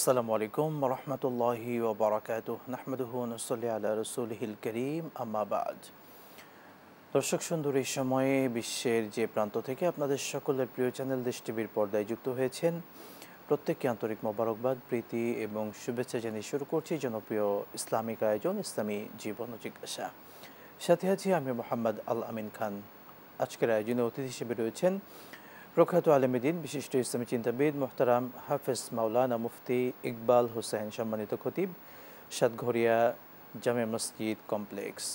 আসসালামু আলাইকুম রহমতুল্লাহি ওয়া বারাকাতুহু নাহমাদুহু ওয়া নুসাল্লি আলা রাসূলিহিল কারীম আম্মা বা'দ। দর্শক সুন্দর এই সময়ে বিশ্বের যে প্রান্ত থেকে আপনাদের সকলের প্রিয় চ্যানেল দেশ টিভির পর্দায় যুক্ত হয়েছেন, প্রত্যেককে আন্তরিক মোবারকবাদ, প্রীতি এবং শুভেচ্ছা জানিয়ে শুরু করছি জনপ্রিয় ইসলামিক আয়োজন ইসলামী জীবন ও জিজ্ঞাসা। সাথে আছি আমি মোহাম্মদ আল আমিন খান। আজকের আয়োজনে অতিথি হিসেবে রয়েছেন প্রখ্যাত আলেমদ্বীন, বিশিষ্ট ইসলামী চিন্তাবিদ মোহতারাম হাফেজ মাওলানা মুফতি ইকবাল হোসেন, সম্মানিত খতিব, সাতঘরিয়া জামে মসজিদ কমপ্লেক্স।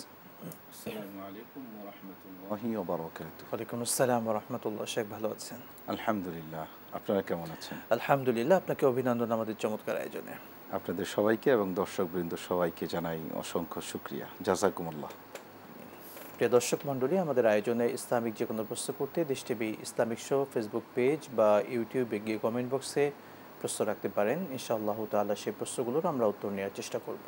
আসসালামু আলাইকুম ওয়া রাহমাতুল্লাহি ওয়া বারাকাতুহু। ওয়ালাইকুম আসসালাম ওয়া রাহমাতুল্লাহ। শেখ ভালো আছেন? আলহামদুলিল্লাহ, আপনারা কেমন আছেন? আলহামদুলিল্লাহ, আপনাকে অভিনন্দন আমাদের চমৎকার আয়োজনে। আপনাদের সবাইকে এবং দর্শকবৃন্দ সবাইকে জানাই অসংখ্য শুকরিয়া, জাযাকুমুল্লাহ। প্রিয় দর্শক মণ্ডলী, আমাদের আয়োজনে ইসলামিক যে কোনো প্রশ্ন করতে দেশ TV Islamic show Facebook page বা ইউটিউবে গিয়ে কমেন্ট বক্সে প্রশ্ন রাখতে পারেন। ইনশাআল্লাহ তাআলা সেই প্রশ্নগুলোর আমরা উত্তর নেওয়ার চেষ্টা করব।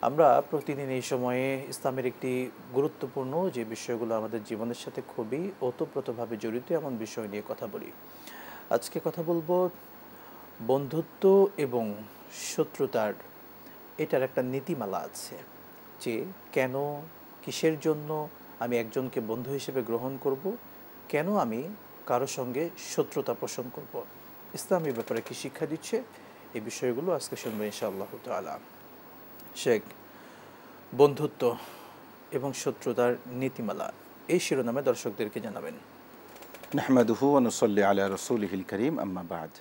আমরা প্রতিদিন এই সময়ে ইসলামের একটি গুরুত্বপূর্ণ যে বিষয়গুলো আমাদের জীবনের সাথে খুবই ওতপ্রোতভাবে জড়িত এমন বিষয় নিয়ে কথা বলি। আজকে কথা বলবো বন্ধুত্ব এবং শত্রুতার এটার একটা নীতিমালা আছে, যে কেন, কিসের জন্য আমি একজনকে বন্ধু হিসেবে গ্রহণ করব, কেন আমি কারো সঙ্গে শত্রুতা পোষণ করব, ইসলাম এই ব্যাপারে কী শিক্ষা দিচ্ছে, এই বিষয়গুলো আজকে শুনবো ইনশাআল্লাহ তাআলা। শেখ, বন্ধুত্ব এবং শত্রুতার নীতিমালা, এই শিরোনামে দর্শকদেরকে জানাবেন। নাহমাদুহু ওয়া নুসাল্লি আলা রাসূলিহিল কারীম, আম্মা বা'দ।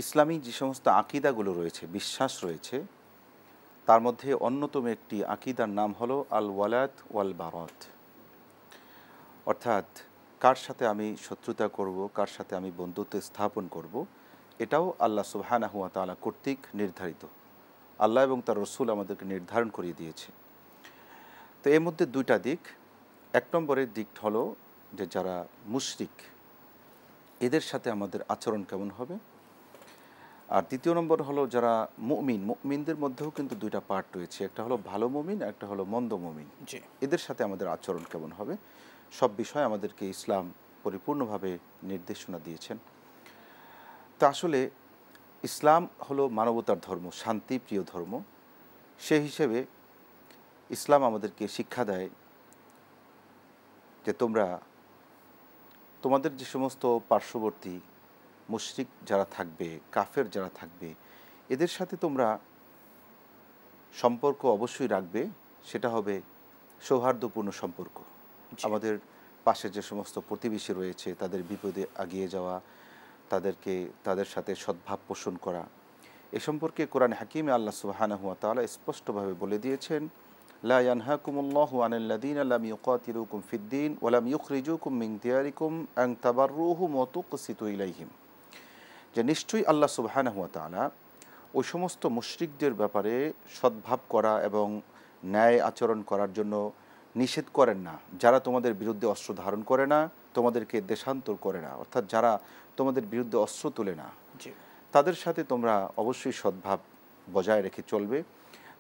ইসলামী যে সমস্ত আকীদাগুলো রয়েছে, বিশ্বাস রয়েছে, তার মধ্যে অন্যতম একটি আকীদার নাম হলো আল ওয়ালাত ওয়াল বারাত। অর্থাৎ কার সাথে আমি শত্রুতা করব, কার সাথে আমি বন্ধুত্ব স্থাপন করব, এটাও আল্লাহ সুবহানাহু ওয়া তাআলা কর্তৃক নির্ধারিত। আল্লাহ এবং তার রসুল আমাদেরকে নির্ধারণ করিয়ে দিয়েছে। তো এর মধ্যে দুইটা দিক। এক নম্বরের দিক হলো যে যারা মুশরিক, এদের সাথে আমাদের আচরণ কেমন হবে। আর দ্বিতীয় নম্বর হলো যারা মুমিন, মুমিনদের মধ্যেও কিন্তু দুইটা পার্ট রয়েছে, একটা হলো ভালো মুমিন, একটা হলো মন্দ মুমিন। এদের সাথে আমাদের আচরণ কেমন হবে, সব বিষয় আমাদেরকে ইসলাম পরিপূর্ণভাবে নির্দেশনা দিয়েছেন। তো আসলে ইসলাম হলো মানবতার ধর্ম, শান্তিপ্রিয় ধর্ম। সেই হিসেবে ইসলাম আমাদেরকে শিক্ষা দেয় যে তোমরা তোমাদের যে সমস্ত পার্শ্ববর্তী মুশরিক যারা থাকবে, কাফের যারা থাকবে, এদের সাথে তোমরা সম্পর্ক অবশ্যই রাখবে। সেটা হবে সৌহার্দ্যপূর্ণ সম্পর্ক। আমাদের পাশে যে সমস্ত প্রতিবেশী রয়েছে তাদের বিপদে আগিয়ে যাওয়া, তাদের সাথে সদ্ভাব পোষণ করা। এ সম্পর্কে কোরআন হাকিমে আল্লাহ সুবহানাহু ওয়া তাআলা স্পষ্টভাবে বলে দিয়েছেন, লা ইয়ানহাকুমুল্লাহু আনিল্লাযীনা লাম ইউকাতিলুকুম ফিদ-দীন ওয়া লাম ইখরিজুকুম মিন দিয়ারিকুম আন তাবাররুহুম ওয়া তুকসিতু ইলাইহিম। যে নিশ্চয়ই আল্লাহ সুবহানাহু ওয়া তাআলা ওই সমস্ত মুশরিকদের ব্যাপারে সদ্ভাব করা এবং ন্যায় আচরণ করার জন্য নিষেধ করেন না, যারা তোমাদের বিরুদ্ধে অস্ত্র ধারণ করে না, তোমাদেরকে দেশান্তর করে না, অর্থাৎ যারা তোমাদের বিরুদ্ধে অস্ত্র তোলে না, তাদের সাথে তোমরা অবশ্যই সদ্ভাব বজায় রেখে চলবে,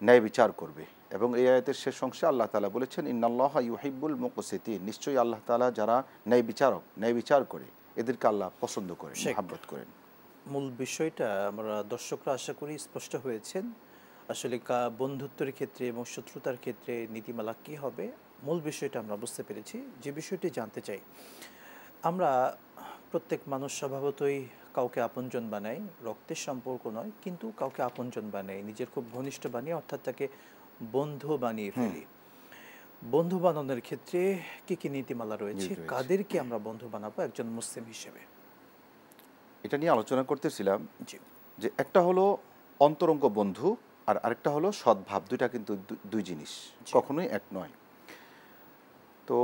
ন্যায় বিচার করবে। এবং এই আয়াতের শেষ অংশে আল্লাহ তাআলা বলেছেন, ইন্নাল্লাহা ইউহিব্বুল মুকসিতিন, নিশ্চয়ই আল্লাহ তাআলা যারা ন্যায় বিচারক, ন্যায় বিচার করে, এদেরকে আল্লাহ পছন্দ করেন, মহব্বত করেন। মূল বিষয়টা আমরা দর্শকরা আশা করি স্পষ্ট হয়েছেন। আসলে বন্ধুত্বের ক্ষেত্রে এবং শত্রুতার ক্ষেত্রে নীতিমালা কী হবে, মূল বিষয়টা আমরা বুঝতে পেরেছি। যে বিষয়টি জানতে চাই, আমরা প্রত্যেক মানুষ স্বভাবতই কাউকে আপনজন বানাই, রক্তের সম্পর্ক নয় কিন্তু কাউকে আপনজন বানাই, নিজের খুব ঘনিষ্ঠ বানিয়ে, অর্থাৎ তাকে বন্ধু বানিয়ে ফেলি। বন্ধু বানানোর ক্ষেত্রে কী কী নীতিমালা রয়েছে, কাদেরকে আমরা বন্ধু বানাবো একজন মুসলিম হিসেবে, এটা নিয়ে আলোচনা করতেছিলাম। যে একটা হলো অন্তরঙ্গ বন্ধু আর আরেকটা হলো সদ্ভাব। দুইটা কিন্তু দুই জিনিস, কখনোই এক নয়। তো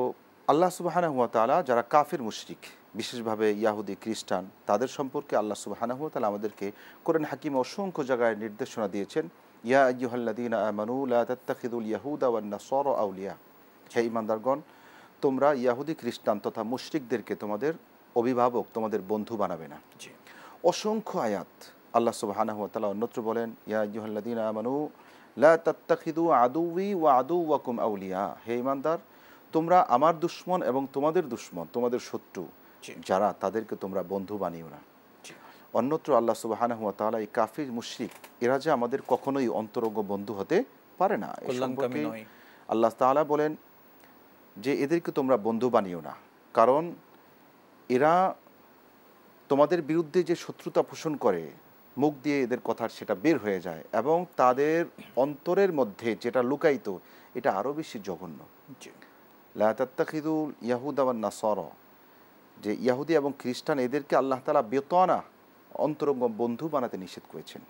আল্লাহ সুবহানাহু ওয়া তাআলা যারা কাফির মুশরিক, বিশেষভাবে ইয়াহুদি খ্রিস্টান, তাদের সম্পর্কে আল্লাহ সুবহানাহু ওয়া তাআলা আমাদেরকে কোরআন হাকিমে অসংখ্য জায়গায় নির্দেশনা দিয়েছেন। ইয়া আইয়ুহাল্লাযীনা আমানু লা তাত্তাখিযুল ইয়াহুদা ওয়ান নাসারা আউলিয়া, হে ঈমানদারগণ, তোমরা ইয়াহুদি খ্রিস্টান তথা মুশরিকদেরকে তোমাদের অভিভাবক, তোমাদের বন্ধু বানাবে না। অসংখ্য আয়াত আল্লাহ সুবহানাহু ওয়া তাআলা অন্যত্র বলেন, ইয়া আইয়ুহাল্লাযীনা আমানু লা তাত্তাখিযু আদুওয়ি ওয়া আদুওয়াকুম আউলিয়া, হে ঈমানদার, তোমরা আমার দুশমন এবং তোমাদের দুশমন, তোমাদের শত্রু যারা, তাদেরকে তোমরা বন্ধু বানিও না। অন্যত্র আল্লাহ সুবহানাহু ওয়া তাআলা এই কাফির মুশরিক এরা যে আমাদের কখনোই অন্তরঙ্গ বন্ধু হতে পারে না, এই সম্পর্কে আল্লাহ তাআলা বলেন যে এদেরকে তোমরা বন্ধু বানিও না, কারণ এরা তোমাদের বিরুদ্ধে যে শত্রুতা পোষণ করে মুখ দিয়ে এদের কথা সেটা বের হয়ে যায়, এবং তাদের অন্তরের মধ্যে যেটা লুকায়িত এটা আরও বেশি জঘন্য। লা তাত্তাখিযুল ইয়াহুদা ওয়ান নাসারা, যে ইয়াহুদি এবং খ্রিস্টান এদেরকে আল্লাহ তাআলা বেতনা অন্তরঙ্গ বন্ধু বানাতে নিষেধ করেছেন।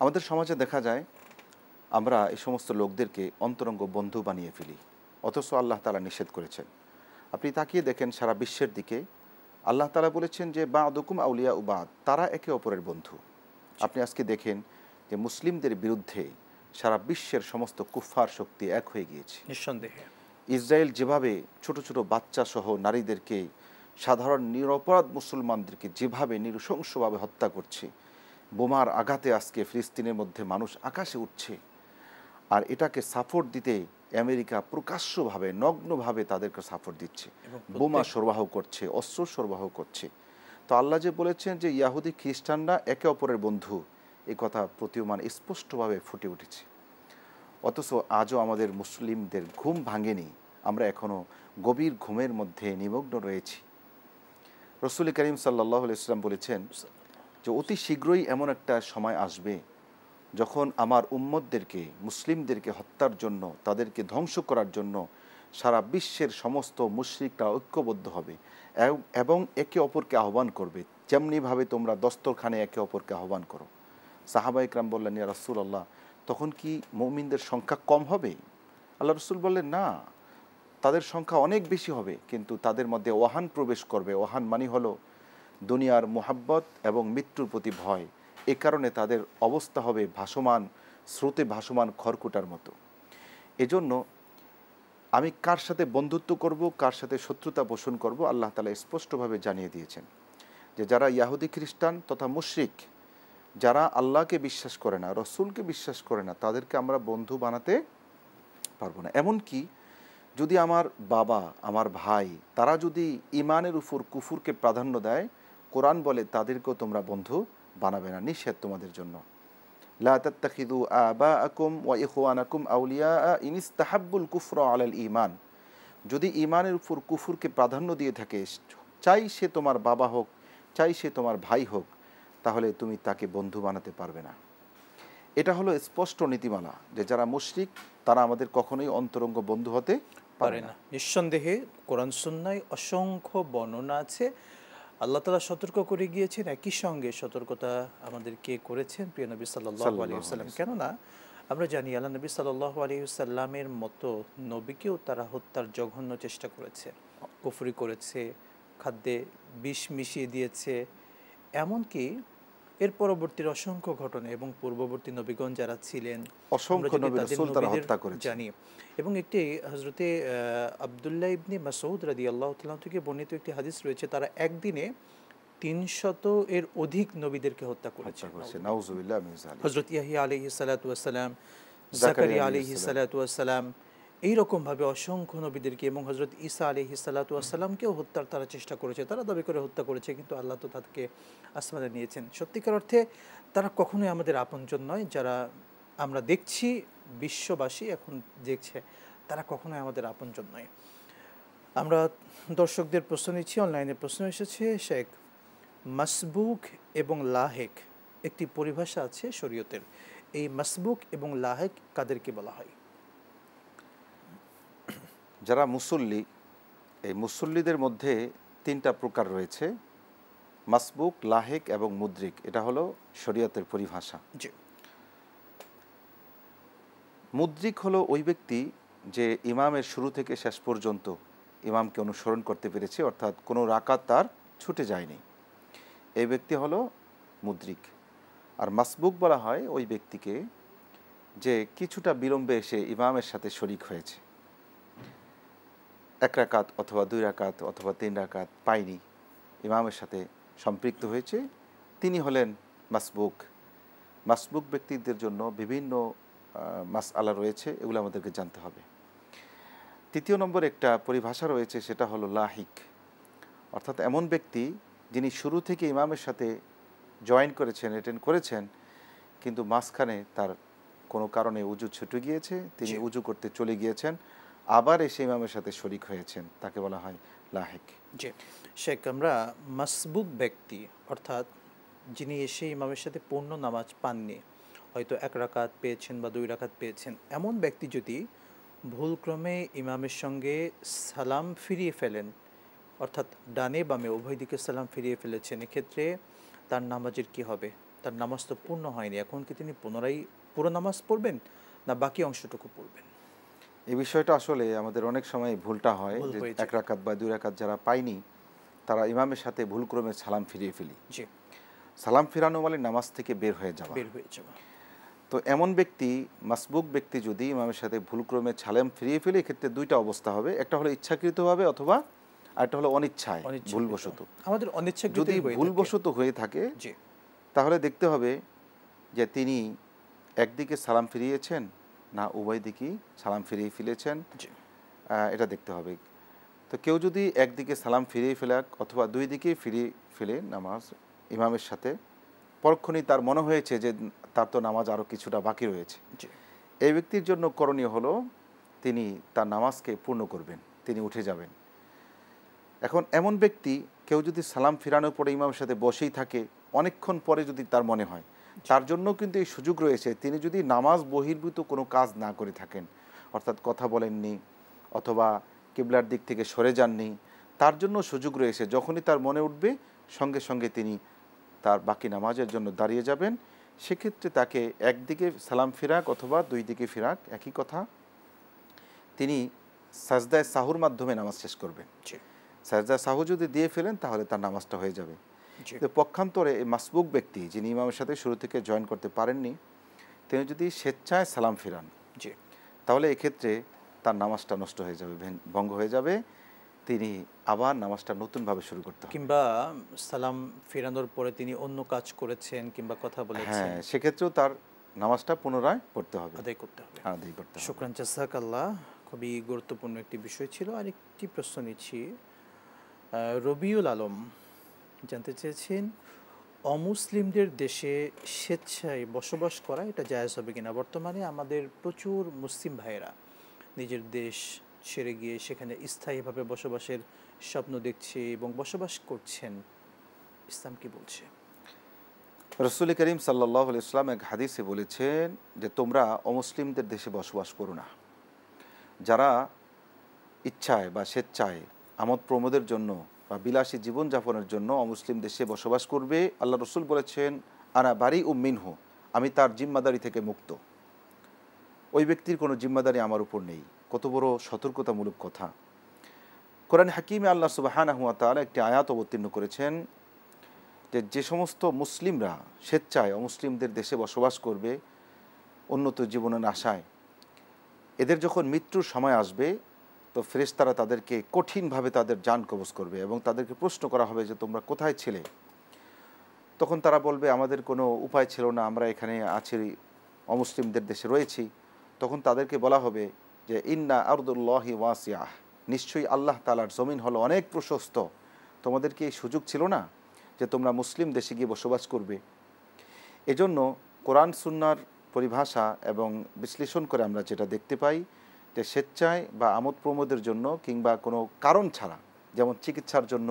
আমাদের সমাজে দেখা যায় আমরা এই সমস্ত লোকদেরকে অন্তরঙ্গ বন্ধু বানিয়ে ফেলি, অথচ আল্লাহ তাআলা নিষেধ করেছেন। আপনি তাকিয়ে দেখেন সারা বিশ্বের দিকে, আল্লাহ তাআলা বলেছেন যে বা'দুকুম আউলিয়া বা'দ, তারা একে অপরের বন্ধু। আপনি আজকে দেখেন যে মুসলিমদের বিরুদ্ধে সারা বিশ্বের সমস্ত কুফফার শক্তি এক হয়ে গিয়েছে। নিঃসন্দেহে ইসরায়েল যেভাবে ছোট ছোট বাচ্চা সহ নারীদেরকে, সাধারণ নিরপরাধ মুসলমানদেরকে যেভাবে নৃশংসভাবে হত্যা করছে, বোমার আঘাতে আজকে ফিলিস্তিনের মধ্যে মানুষ আকাশে উঠছে, আর এটাকে সাপোর্ট দিতে আমেরিকা প্রকাশ্যভাবে নগ্নভাবে তাদেরকে সাপোর্ট দিচ্ছে, বোমা সরবরাহ করছে, অস্ত্র সরবরাহ করছে। তো আল্লাহ যে বলেছেন যে ইয়াহুদি খ্রিস্টানরা একে অপরের বন্ধু, এই কথা প্রতীয়মান স্পষ্টভাবে ফুটে উঠেছে। অথচ আজও আমাদের মুসলিমদের ঘুম ভাঙেনি, আমরা এখনও গভীর ঘুমের মধ্যে নিমগ্ন রয়েছি। রাসূল করিম সাল্লাল্লাহু আলাইহি ওয়াসাল্লাম বলেছেন যে অতি শীঘ্রই এমন একটা সময় আসবে যখন আমার উম্মতদেরকে, মুসলিমদেরকে হত্যার জন্য, তাদেরকে ধ্বংস করার জন্য সারা বিশ্বের সমস্ত মুশরিকরা ঐক্যবদ্ধ হবে এবং একে অপরকে আহ্বান করবে, যেমনিভাবে তোমরা দস্তরখানে একে অপরকে আহ্বান করো। সাহাবা ইকরাম বললেন, ইয়া রাসূলুল্লাহ, তখন কি মুমিনদের সংখ্যা কম হবে? আল্লাহ রাসূল বললেন, না, তাদের সংখ্যা অনেক বেশি হবে, কিন্তু তাদের মধ্যে ওয়াহান প্রবেশ করবে। ওয়াহান মানে হলো দুনিয়ার মুহাব্বত এবং মৃত্যুর প্রতি ভয়। এ কারণে তাদের অবস্থা হবে ভাসমান স্রোতে ভাসমান খড়কুটার মতো। এজন্য আমি কার সাথে বন্ধুত্ব করব, কার সাথে শত্রুতা পোষণ করব, আল্লাহ তাআলা স্পষ্টভাবে জানিয়ে দিয়েছেন যে যারা ইয়াহুদি খ্রিস্টান তথা মুশরিক, যারা আল্লাহকে বিশ্বাস করে না, রসুলকে বিশ্বাস করে না, তাদেরকে আমরা বন্ধু বানাতে পারবো না। এমনকি যদি আমার বাবা, আমার ভাই, তারা যদি ইমানের উপর কুফুরকে প্রাধান্য দেয়, কোরআন বলে তাদেরকেও তোমরা বন্ধু বানাবে না, নিষেধ তোমাদের জন্য। লা তাত্তাখিযু আবাআকুম ওয়া ইখওয়ানাকুম আউলিয়া ইন ইসতাহাব্বুল কুফরা আলাল ঈমান, যদি ইমানের উপর কুফুরকে প্রাধান্য দিয়ে থাকে, চাই সে তোমার বাবা হোক, চাই সে তোমার ভাই হোক, তাহলে তুমি তাকে বন্ধু বানাতে পারবে না। এটা হলো স্পষ্ট নীতিমালা যে যারা মুশরিক তারা আমাদের কখনোই অন্তরঙ্গ বন্ধু হতে পারে না। নিঃসন্দেহে কোরআন সুন্নায় অসংখ্য বর্ণনা আছে, আল্লাহ তাআলা সতর্ক করে গিয়েছেন, একই সঙ্গে সতর্কতা আমাদেরকে করেছেন প্রিয় নবী সাল্লাল্লাহু আলাইহি ওয়াসাল্লাম। কেননা আমরা জানি আল্লাহ নবী সাল্লাল্লাহু আলাইহি ওয়াসাল্লামের মতো নবীকেও তারা হত্যার জঘন্য চেষ্টা করেছে, কুফরি করেছে, খাদ্যে বিষ মিশিয়ে দিয়েছে। এমনকি এর পরবর্তীর অসংখ্য ঘটনা এবং পূর্ববর্তী নবীগণ যারা ছিলেন অসংখ্য নবী রাসূল তারা হত্যা করেছে জানি। এবং একটি হযরতে আব্দুল্লাহ ইবনে মাসউদ রাদিয়াল্লাহু তাআলা থেকে বর্ণিত একটি হাদিস রয়েছে, তারা একদিনে 300 এর অধিক নবীদেরকে হত্যা করেছে। নাউযুবিল্লাহ মিন যালিক। হযরত ইয়াহইয়া আলাইহিস সালাতু ওয়াস সালাম, যাকারিয়া আলাইহিস সালাতু ওয়াস সালাম, এইরকমভাবে অসংখ্য নবীদেরকে, এবং হযরত ঈসা আলাইহিস সালাতু ওয়াস সালামকেও হত্যার তারা চেষ্টা করেছে, তারা দাবি করে হত্যা করেছে, কিন্তু আল্লাহ তো তাদেরকে আসমানে নিয়েছেন। সত্যিকার অর্থে তারা কখনোই আমাদের আপনজন নয়। যারা আমরা দেখছি, বিশ্ববাসী এখন দেখছে, তারা কখনোই আমাদের আপনজন নয়। আমরা দর্শকদের প্রশ্ন নিচ্ছি, অনলাইনে প্রশ্ন এসেছে। শেখ, মাসবুক এবং লাহেক একটি পরিভাষা আছে শরীয়তের, এই মাসবুক এবং লাহেক কাদেরকে বলা হয়? যারা মুসল্লি, এই মুসল্লিদের মধ্যে 3টা প্রকার রয়েছে, মাসবুক, লাহেক এবং মুদ্রিক। এটা হলো শরীয়তের পরিভাষা। জি। মুদ্রিক হলো ওই ব্যক্তি যে ইমামের শুরু থেকে শেষ পর্যন্ত ইমামকে অনুসরণ করতে পেরেছে, অর্থাৎ কোনো রাকাত তার ছুটে যায়নি, এই ব্যক্তি হলো মুদ্রিক। আর মাসবুক বলা হয় ওই ব্যক্তিকে যে কিছুটা বিলম্বে এসে ইমামের সাথে শরিক হয়েছে, 1 রাকাত অথবা 2 রাকাত অথবা 3 রাকাত পায়নি, ইমামের সাথে সম্পৃক্ত হয়েছে, তিনি হলেন মাসবুক। মাসবুক ব্যক্তিদের জন্য বিভিন্ন মাসআলা রয়েছে, এগুলো আমাদেরকে জানতে হবে। 3য় নম্বর একটা পরিভাষা রয়েছে, সেটা হলো লাহিক, অর্থাৎ এমন ব্যক্তি যিনি শুরু থেকে ইমামের সাথে জয়েন করেছেন, অ্যাটেন্ড করেছেন, কিন্তু মাঝখানে তার কোনো কারণে উজু ছুটে গিয়েছে, তিনি উজু করতে চলে গিয়েছেন, আবার এসে ইমামের সাথে শরিক হয়েছেন, তাকে বলা হয় লাহেক। জি শেখ, আমরা মাসবুক ব্যক্তি অর্থাৎ যিনি এসে ইমামের সাথে পূর্ণ নামাজ পাননি, হয়তো 1 রাকাত পেয়েছেন বা 2 রাকাত পেয়েছেন, এমন ব্যক্তি যদি ভুলক্রমে ইমামের সঙ্গে সালাম ফিরিয়ে ফেলেন, অর্থাৎ ডানে বামে উভয় দিকে সালাম ফিরিয়ে ফেলেছেন, এক্ষেত্রে তার নামাজের কি হবে? তার নামাজ তো পূর্ণ হয়নি, এখন কি তিনি পুনরায় পুরো নামাজ পড়বেন না বাকি অংশটুকু পড়বেন? এই বিষয়টা আসলে আমাদের অনেক সময় ভুলটা হয় ভুল যে হয়ে 1 যায়। রাকাত বা 2 রাকাত যারা পায়নি তারা ইমামের সাথে ভুলক্রমে সালাম ফিরিয়ে ফেলি। জি, সালাম ফিরানো মানে নামাজ থেকে বের হয়ে যাওয়া। বের হয়ে যাওয়া। তো এমন ব্যক্তি, মাসবুক ব্যক্তি যদি ইমামের সাথে ভুলক্রমে সালাম ফিরিয়ে ফেলে, এক্ষেত্রে দুইটা অবস্থা হবে, একটা হলো ইচ্ছাকৃতভাবে অথবা আরেকটা হলো অনিচ্ছায়, অনিচ্ছাকৃত। ভুলবশত। আমাদের অনিচ্ছাকৃতই যদি হয়ে থাকে। ভুলবশত হয়ে থাকে জি, তাহলে দেখতে হবে যে তিনি একদিকে সালাম ফিরিয়েছেন না উভয় দিকেই সালাম ফিরিয়ে ফেলেছেন, জি, এটা দেখতে হবে। তো কেউ যদি একদিকে সালাম ফিরিয়ে ফেলাক অথবা দুই দিকেই ফিরিয়ে ফেলে নামাজ ইমামের সাথে, পরক্ষণেই তার মনে হয়েছে যে তার তো নামাজ আরও কিছুটা বাকি রয়েছে, জি, এই ব্যক্তির জন্য করণীয় হলো তিনি তার নামাজকে পূর্ণ করবেন, তিনি উঠে যাবেন। এখন এমন ব্যক্তি, কেউ যদি সালাম ফিরানোর পরে ইমামের সাথে বসেই থাকে, অনেকক্ষণ পরে যদি তার মনে হয়, তার জন্য কিন্তু এই সুযোগ রয়েছে, তিনি যদি নামাজ বহির্ভূত কোনো কাজ না করে থাকেন, অর্থাৎ কথা বলেননি অথবা কিবলার দিক থেকে সরে যাননি, তার জন্য সুযোগ রয়েছে, যখনই তার মনে উঠবে সঙ্গে সঙ্গে তিনি তার বাকি নামাজের জন্য দাঁড়িয়ে যাবেন। সেক্ষেত্রে তাকে একদিকে সালাম ফিরাক অথবা দুই দিকে ফিরাক একই কথা, তিনি সাজদায় সাহুর মাধ্যমে নামাজ শেষ করবেন। জি, সাজদা সাহু যদি দিয়ে ফেলেন তাহলে তার নামাজটা হয়ে যাবে। জি, কিন্তু পক্ষান্তরে এই মাসবুক ব্যক্তি, যিনি ইমামের সাথে শুরু থেকে জয়েন করতে পারেননি, তিনি যদি স্বেচ্ছায় সালাম ফিরান, জি। তাহলে এক্ষেত্রে তার নামাজটা নষ্ট হয়ে যাবে, ভঙ্গ হয়ে যাবে, তিনি আবার নামাজটা নতুনভাবে শুরু করতে হবে। কিংবা সালাম ফেরানোর পরে তিনি অন্য কাজ করেছেন কিংবা কথা বলেছেন, হ্যাঁ, সেক্ষেত্রেও তার নামাজটা পুনরায় পড়তে হবে, আদায় করতে হবে। আদায় করতে হবে। শুকরান, জাযাকাল্লাহ। খুবই গুরুত্বপূর্ণ একটি বিষয় ছিল। আরেকটি প্রশ্ন নিচ্ছি। রবিউল আলম জানতে চেয়েছেন, অমুসলিমদের দেশে স্বেচ্ছায় বসবাস করা এটা জায়েজ হবে কিনা? বর্তমানে আমাদের প্রচুর মুসলিম ভাইয়েরা নিজের দেশ ছেড়ে গিয়ে সেখানে স্থায়ীভাবে বসবাসের স্বপ্ন দেখছে এবং বসবাস করছেন। ইসলাম কি বলছে? রসুল করিম সাল্লাল্লাহু আলাইহি ওয়াসাল্লাম এক হাদিসে বলেছেন যে তোমরা অমুসলিমদের দেশে বসবাস করো না। যারা ইচ্ছায় বা স্বেচ্ছায় আমোদ প্রমোদের জন্য বা বিলাসী জীবনযাপনের জন্য অমুসলিম দেশে বসবাস করবে, আল্লাহ রসুল বলেছেন আনা বারি মিনহু, আমি তার জিম্মাদারি থেকে মুক্ত, ওই ব্যক্তির কোনো জিম্মাদারি আমার উপর নেই। কত বড় সতর্কতামূলক কথা! কোরআন হাকিমে আল্লাহ সুবহানাহু ওয়া তাআলা একটি আয়াত অবতীর্ণ করেছেন যে যে সমস্ত মুসলিমরা স্বেচ্ছায় অমুসলিমদের দেশে বসবাস করবে উন্নত জীবনের আশায়, এদের যখন মৃত্যুর সময় আসবে তো ফেরেশতারা তাদেরকে কঠিনভাবে তাদের জান কবজ করবে এবং তাদেরকে প্রশ্ন করা হবে যে তোমরা কোথায় ছিলে? তখন তারা বলবে আমাদের কোনো উপায় ছিল না, আমরা এখানে আছি, অমুসলিমদের দেশে রয়েছি। তখন তাদেরকে বলা হবে যে ইন্না আরদুল্লাহি ওয়াসিআহ, নিশ্চয়ই আল্লাহ তাআলার জমিন হলো অনেক প্রশস্ত, তোমাদেরকে এই সুযোগ ছিল না যে তোমরা মুসলিম দেশে গিয়ে বসবাস করবে? এজন্য কোরআন সুন্নাহর পরিভাষা এবং বিশ্লেষণ করে আমরা যেটা দেখতে পাই যে স্বেচ্ছায় বা আমোদ প্রমোদের জন্য কিংবা কোনো কারণ ছাড়া, যেমন চিকিৎসার জন্য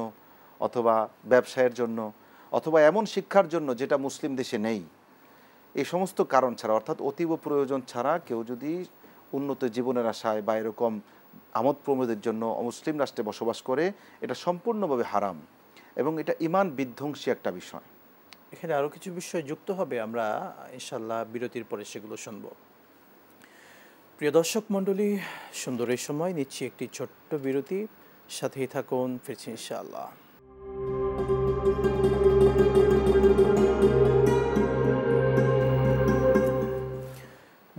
অথবা ব্যবসায়ের জন্য অথবা এমন শিক্ষার জন্য যেটা মুসলিম দেশে নেই, এই সমস্ত কারণ ছাড়া অর্থাৎ অতীব প্রয়োজন ছাড়া কেউ যদি উন্নত জীবনের আশায় বা এরকম আমোদ প্রমোদের জন্য অমুসলিম রাষ্ট্রে বসবাস করে, এটা সম্পূর্ণভাবে হারাম এবং এটা ঈমান বিধ্বংসী একটা বিষয়। এখানে আরও কিছু বিষয় যুক্ত হবে, আমরা ইনশাল্লাহ বিরতির পরে সেগুলো শুনব। প্রিয় দর্শক মণ্ডলী, সুন্দর এই সময় নিচ্ছি একটি ছোট্ট বিরতি, সাথেই থাকুন, ফিরছি ইনশাআল্লাহ।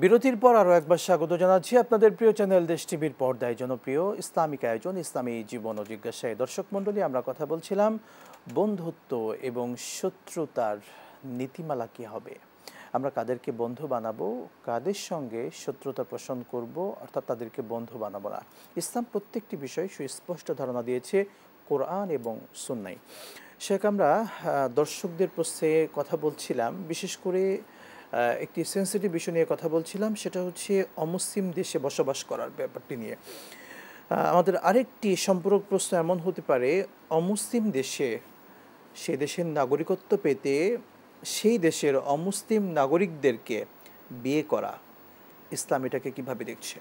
বিরতির পর আরও একবার স্বাগত জানাচ্ছি আপনাদের প্রিয় চ্যানেল দেশ টিভির পর্দায় জনপ্রিয় ইসলামিক আয়োজন ইসলামী জীবন ও জিজ্ঞাসায়। দর্শক মণ্ডলী, আমরা কথা বলছিলাম বন্ধুত্ব এবং শত্রুতার নীতিমালা কী হবে, আমরা কাদেরকে বন্ধু বানাবো, কাদের সঙ্গে শত্রুতা পোষণ করব, অর্থাৎ তাদেরকে বন্ধু বানাবো না। ইসলাম প্রত্যেকটি বিষয়ে সুস্পষ্ট ধারণা দিয়েছে কোরআন এবং সুন্নাহ। শেখ, আমরা দর্শকদের প্রশ্নে কথা বলছিলাম, বিশেষ করে একটি সেন্সিটিভ বিষয় নিয়ে কথা বলছিলাম, সেটা হচ্ছে অমুসলিম দেশে বসবাস করার ব্যাপারটি নিয়ে। আমাদের আরেকটি সম্পূরক প্রশ্ন এমন হতে পারে, অমুসলিম দেশে সে দেশের নাগরিকত্ব পেতে সেই দেশের অমুসলিম নাগরিকদেরকে বিয়ে করা, ইসলাম এটাকে কিভাবে দেখছে?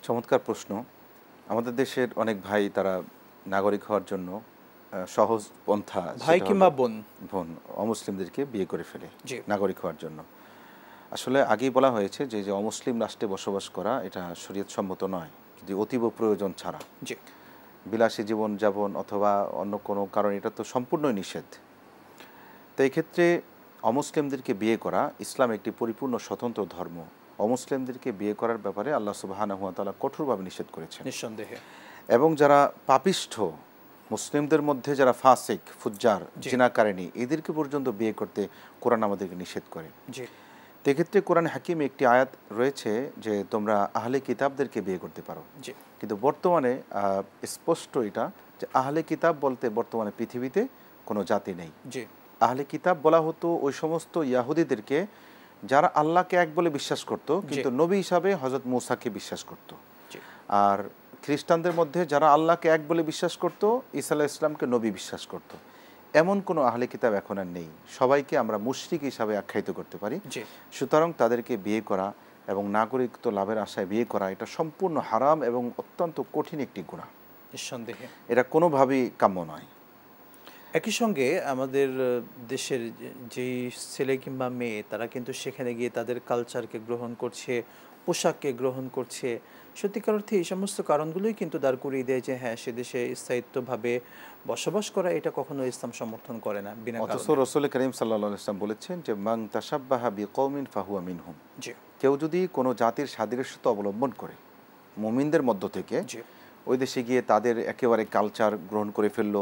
চমৎকার প্রশ্ন। আমাদের দেশের অনেক ভাই তারা নাগরিক হওয়ার জন্য সহজ পন্থা, ভাই সেটা কিংবা হলো বোন। বোন অমুসলিমদেরকে বিয়ে করে ফেলে জি নাগরিক হওয়ার জন্য। আসলে আগেই বলা হয়েছে যে যে অমুসলিম রাষ্ট্রে বসবাস করা এটা শরীয়তসম্মত নয়, যদি অতীব প্রয়োজন ছাড়া। জি বিলাসী জীবন যাপন অথবা অন্য কোনো কারণ, এটা তো সম্পূর্ণই নিষেধ। তো এই ক্ষেত্রে অমুসলিমদেরকে বিয়ে করা, ইসলাম একটি পরিপূর্ণ স্বতন্ত্র ধর্ম। অমুসলিমদেরকে বিয়ে করার ব্যাপারে আল্লাহ সুবহানাহু ওয়া তাআলা কঠোরভাবে নিষেধ করেছেন। নিঃসন্দেহে। এবং যারা পাপিষ্ঠ, মুসলিমদের মধ্যে যারা ফাসিক, ফুজ্জার, জি জিনাকারিনী, এদেরকে পর্যন্ত বিয়ে করতে কোরআন আমাদেরকে নিষেধ করে। জি তো এক্ষেত্রে কোরআন হাকিমে একটি আয়াত রয়েছে যে তোমরা আহলে কিতাবদেরকে বিয়ে করতে পারো। জি কিন্তু বর্তমানে স্পষ্ট এটা যে আহলে কিতাব বলতে বর্তমানে পৃথিবীতে কোনো জাতি নেই। জি আহলে কিতাব বলা হতো ওই সমস্ত ইয়াহুদীদেরকে যারা আল্লাহকে এক বলে বিশ্বাস করত, কিন্তু নবী হিসাবে হযরত মূসাকে বিশ্বাস করত। জি আর খ্রিস্টানদের মধ্যে যারা আল্লাহকে এক বলে বিশ্বাস করত, ঈসা আলাইহিস সালামকে নবী বিশ্বাস করত। এমন কোনো আহলে কিতাব এখন আর নেই। সবাইকে আমরা মুশরিক হিসাবে আখ্যায়িত করতে পারি। জি সুতরাং তাদেরকে বিয়ে করা এবং নাগরিকত্ব লাভের আশায় বিয়ে করা, এটা সম্পূর্ণ হারাম এবং অত্যন্ত কঠিন একটি গুনাহ। নিঃসন্দেহে। এটা কোনোভাবেই কাম্য নয়। একই সঙ্গে আমাদের দেশের যেই ছেলে কিংবা মেয়ে, তারা কিন্তু সেখানে গিয়ে তাদের কালচারকে গ্রহণ করছে, পোশাককে গ্রহণ করছে। সত্যিকার অর্থে এই সমস্ত কারণগুলোই কিন্তু দাঁড় করিয়ে দেয় যে হ্যাঁ, সে দেশে স্থায়িত্বভাবে বসবাস করা এটা কখনো ইসলাম সমর্থন করে না বিনা অথচ কারণে। রাসূল করিম সাল্লাল্লাহু আলাইহি ওয়াসাল্লাম বলেছেন যে মান তাশাব্বাহা বিকওমিন ফাহুয়া মিনহুম। জি কেউ যদি কোনো জাতির সাদৃশ্যতা অবলম্বন করে মুমিনদের মধ্য থেকে, জি ওই দেশে গিয়ে তাদের একেবারে কালচার গ্রহণ করে ফেললো,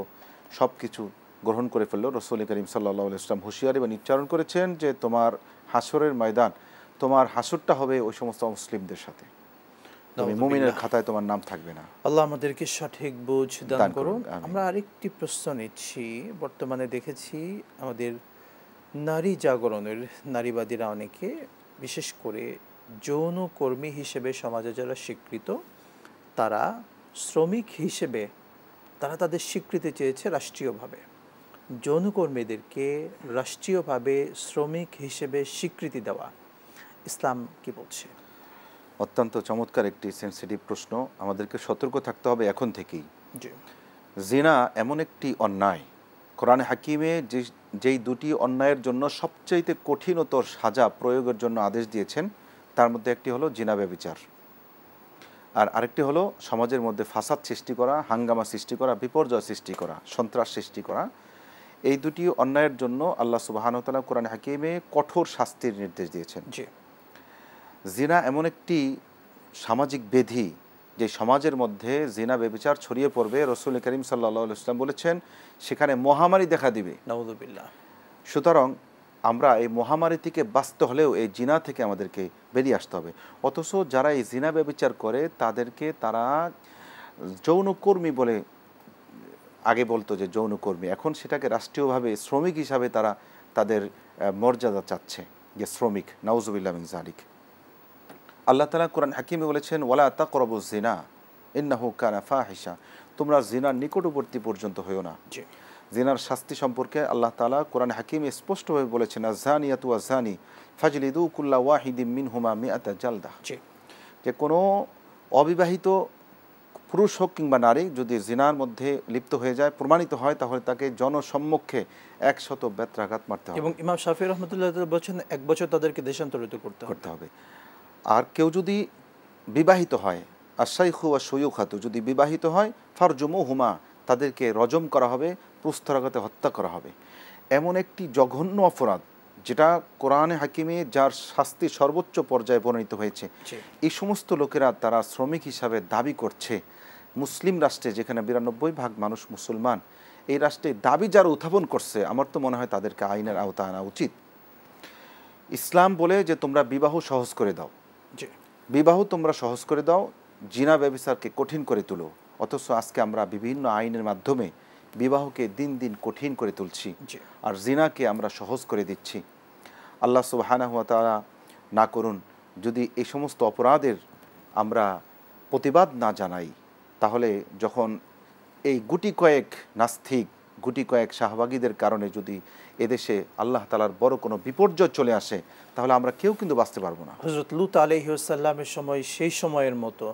সব কিছু গ্রহণ করে ফেললো, রাসূল করিম সাল্লাল্লাহু আলাইহি ওয়াসাল্লাম হুঁশিয়ারি বা নির্চারণ করেছেন যে তোমার হাসরের ময়দান, তোমার হাসরটা হবে ওই সমস্ত মুসলিমদের সাথে, তুমি মুমিনের খাতায় তোমার নাম থাকবে না। আল্লাহ আমাদেরকে সঠিক বুঝ দান দান করুন। করুন, আমিন। আমরা আরেকটি প্রশ্ন নিচ্ছি। বর্তমানে দেখেছি আমাদের নারী জাগরণের নারীবাদীরা অনেকে, বিশেষ করে যৌনকর্মী হিসেবে সমাজে যারা স্বীকৃত, তারা শ্রমিক হিসেবে তারা তাদের স্বীকৃতি চেয়েছে রাষ্ট্রীয়ভাবে। যৌনকর্মীদেরকে রাষ্ট্রীয়ভাবে শ্রমিক হিসেবে স্বীকৃতি দেওয়া, ইসলাম কি বলছে? অত্যন্ত চমৎকার একটি সেন্সিটিভ প্রশ্ন। আমাদেরকে সতর্ক থাকতে হবে এখন থেকেই। জি জিনা এমন একটি অন্যায়, কোরআনে হাকিমে যেই দুটি অন্যায়ের জন্য সবচাইতে কঠিনতর সাজা প্রয়োগের জন্য আদেশ দিয়েছেন, তার মধ্যে একটি হলো জিনা ব্যভিচার, আর আরেকটি হলো সমাজের মধ্যে ফাসাদ সৃষ্টি করা, হাঙ্গামা সৃষ্টি করা, বিপর্যয় সৃষ্টি করা, সন্ত্রাস সৃষ্টি করা। এই দুটি অন্যায়ের জন্য আল্লাহ সুবহানাহু ওয়া তাআলা কোরআনে হাকিমে কঠোর শাস্তির নির্দেশ দিয়েছেন। জি জিনা এমন একটি সামাজিক ব্যাধি যে সমাজের মধ্যে জিনা ব্যভিচার ছড়িয়ে পড়বে, রাসূল করিম সাল্লাল্লাহু আলাইহি ওয়াসাল্লাম বলেছেন সেখানে মহামারী দেখা দিবে। নাউযুবিল্লাহ। সুতরাং আমরা এই মহামারী থেকে বাঁচতে হলেও এই জিনা থেকে আমাদেরকে বেরিয়ে আসতে হবে। অথচ যারা এই জিনা ব্যভিচার করে তাদেরকে তারা যৌনকর্মী বলে, আগে বলতো যে যৌনকর্মী, এখন সেটাকে রাষ্ট্রীয়ভাবে শ্রমিক হিসাবে তারা তাদের মর্যাদা চাচ্ছে, যে শ্রমিক। নাউযুবিল্লাহ মিন যালিক। আল্লাহ তাআলা কোরআন হাকিমে বলেছেন ওয়ালা তাকরাবুজ জিনা ইন্নাহু কানা ফাহিশা, তোমরা জিনার নিকটবর্তী পর্যন্ত হইও না। জি জিনার শাস্তি সম্পর্কে আল্লাহ তাআলা কোরআন হাকিমে স্পষ্টভাবে বলেছেন আয-যানিয়াতু ওয়াজ-যানি ফাজলিদু কুল্লা ওয়াহিদিম মিনহুমা মিআতা জালদা, জি যে কোনো অবিবাহিত পুরুষ হোক কিংবা নারী যদি জিনার মধ্যে লিপ্ত হয়ে যায়, প্রমাণিত হয়, তাহলে তাকে জনসম্মুখে 100 বেত্রাঘাত মারতে হবে এবং ইমাম শাফি রহমতুল্লাহ বলছেন 1 বছর তাদেরকে দেশান্তরিত করতে হবে। আর কেউ যদি বিবাহিত হয়, আশ-শাইখু ওয়া শুয়ুখাতু, যদি বিবাহিত হয়, ফারজুমুহুমা, তাদেরকে রজম করা হবে, প্রস্তরাঘাতে হত্যা করা হবে। এমন একটি জঘন্য অপরাধ যেটা কোরআনে হাকিমে যার শাস্তি সর্বোচ্চ পর্যায়ে বর্ণিত হয়েছে, এই সমস্ত লোকেরা তারা শ্রমিক হিসাবে দাবি করছে মুসলিম রাষ্ট্রে, যেখানে 92% মানুষ মুসলমান, এই রাষ্ট্রে দাবি যারা উত্থাপন করছে, আমার তো মনে হয় তাদেরকে আইনের আওতায় আনা উচিত। ইসলাম বলে যে তোমরা বিবাহ সহজ করে দাও, বিবাহ তোমরা সহজ করে দাও, জিনা ব্যভিচারকে কঠিন করে তুলো। অথচ আজকে আমরা বিভিন্ন আইনের মাধ্যমে বিবাহকে দিন দিন কঠিন করে তুলছি, জি। আর জিনাকে আমরা সহজ করে দিচ্ছি। আল্লাহ সুবহানাহু ওয়া তাআলা না করুন যদি এই সমস্ত অপরাধের আমরা প্রতিবাদ না জানাই, তাহলে যখন এই গুটি কয়েক নাস্তিক, গুটি কয়েক শাহবাগীদের কারণে যদি এদেশে আল্লাহ তাআলার বড় কোনো বিপর্যয় চলে আসে, তাহলে আমরা কেউ কিন্তু বাঁচতে পারবো না। হযরত লূত আলাইহিস সালামের সময়, সেই সময়ের মতো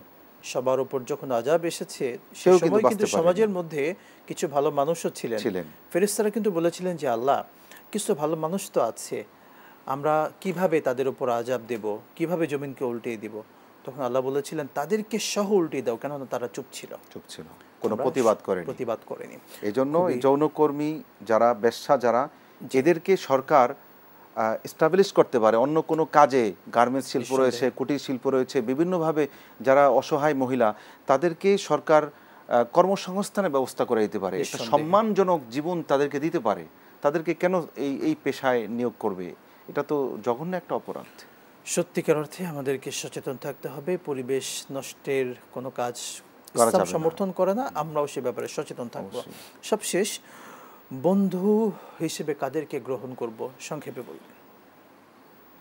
সবার উপর যখন আযাব এসেছে, সেই কেউ কিন্তু সময় কিন্তু বাঁচতে পারেনি। সমাজের মধ্যে কিছু ভালো মানুষও ছিলেন। ছিলেন। ফেরেশতারা কিন্তু বলেছিলেন যে আল্লাহ, কিছু ভালো মানুষ তো আছে, আমরা কিভাবে তাদের উপর আযাব দেব, কিভাবে জমিনকে উল্টিয়ে দিব? তখন আল্লাহ বলেছিলেন তাদেরকে সহ উল্টিয়ে দাও, কেননা তারা চুপ ছিল, চুপ ছিল, কোনো তোমরা প্রতিবাদ করেনি। প্রতিবাদ করেনি। এই জন্য খুবই- এই যৌনকর্মী যারা, বেশ্যা যারা, এদেরকে সরকার এস্টাবলিশ করতে পারে অন্য কোনো কাজে। গার্মেন্টস শিল্প নিঃসন্দেহে। রয়েছে, কুটির শিল্প রয়েছে, বিভিন্নভাবে যারা অসহায় মহিলা, তাদেরকে সরকার কর্মসংস্থানের ব্যবস্থা করে দিতে পারে, একটা নিঃসন্দেহে। সম্মানজনক জীবন তাদেরকে দিতে পারে। তাদেরকে কেন এই পেশায় নিয়োগ করবে? এটা তো জঘন্য একটা অপরাধ। সত্যিকার অর্থে আমাদেরকে সচেতন থাকতে হবে। পরিবেশ নষ্টের কোনো কাজ করা ইসলাম যাবে না। সমর্থন করে না, আমরাও সে ব্যাপারে সচেতন থাকবো। অবশ্যই। সবশেষ, বন্ধু হিসেবে কাদেরকে গ্রহণ করব, সংক্ষেপে বলবেন।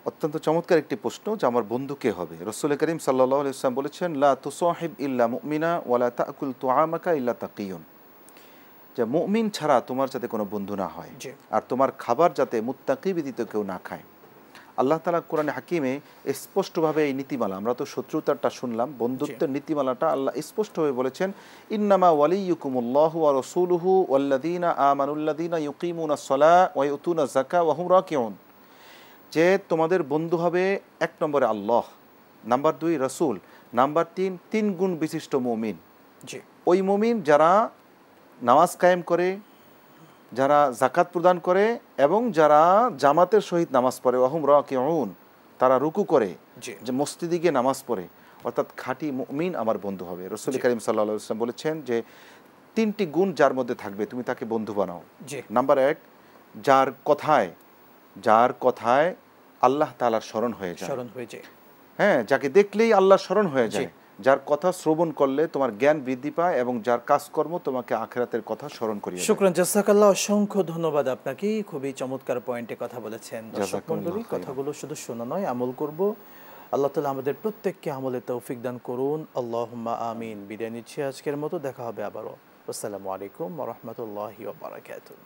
অত্যন্ত চমৎকার একটি প্রশ্ন যে আমার বন্ধু কে হবে। রাসূল করিম সাল্লাল্লাহু আলাইহি ওয়াসাল্লাম বলেছেন, লা তুসাহিব ইল্লা মুমিনা ওয়ালা তাকুল তুআমাকা ইল্লা তাকিয়ুন, যে মুমিন ছাড়া তোমার যাতে কোনো বন্ধু না হয়, জি। আর তোমার খাবার যাতে মুত্তাকি ব্যতীত কেউ না খায়। আল্লাহ তাআলা কোরআনে হাকিমে স্পষ্টভাবে এই নীতিমালা, আমরা তো শত্রুতাটা শুনলাম, বন্ধুত্বের নীতিমালাটা আল্লাহ স্পষ্টভাবে বলেছেন, ইন্নামা ওয়ালিয়ুকুমুল্লাহু ওয়া রাসূলুহু ওয়াল্লাযীনা আমানুল্লাযীনা ইউকিমুনাস সালাহ ওয়া ইউতুনাজ যাকাহ ওয়া হুম রাকিউন, যে তোমাদের বন্ধু হবে 1 নম্বরে আল্লাহ, নাম্বার 2 রাসূল, নাম্বার 3 তিন গুণ বিশিষ্ট মুমিন। জি। ওই মুমিন যারা নামাজ কায়েম করে, যারা যাকাত প্রদান করে, এবং যারা জামাতের সহিত নামাজ পড়ে, ওয়াহুম রাকিউন, তারা রুকু করে, জি। যে মসজিদে গিয়ে নামাজ পড়ে, অর্থাৎ খাঁটি মুমিন আমার বন্ধু হবে। রাসূল করিম সাল্লাল্লাহু আলাইহি ওয়াসাল্লাম বলেছেন যে 3টি গুণ যার মধ্যে থাকবে তুমি তাকে বন্ধু বানাও। জি। নাম্বার 1, যার কথায় আল্লাহ তাআলার স্মরণ হয়ে যায়। স্মরণ হয়ে যায়। হ্যাঁ, যাকে দেখলেই আল্লাহর স্মরণ হয়ে জি। যায়, যার কথা শ্রবণ করলে তোমার জ্ঞান বৃদ্ধি পায়, এবং যার কাজকর্ম তোমাকে আখিরাতের কথা স্মরণ করিয়ে দেয়। শুকরান, জাযাকাল্লাহ, অসংখ্য ধন্যবাদ আপনাকে। খুবই চমৎকার পয়েন্টে কথা বলেছেন। দর্শক জাযাকুমুল্লাহ মণ্ডলী, খাইরান। কথাগুলো শুধু শোনা নয়, আমল করব। আল্লাহ তাআলা আমাদের প্রত্যেককে আমলের তৌফিক দান করুন। আল্লাহুম্মা আমিন। বিদায় নিচ্ছি আজকের মতো, দেখা হবে আবারও। আসসালামু আলাইকুম ওয়া রাহমাতুল্লাহি ওয়া বারাকাতুহু।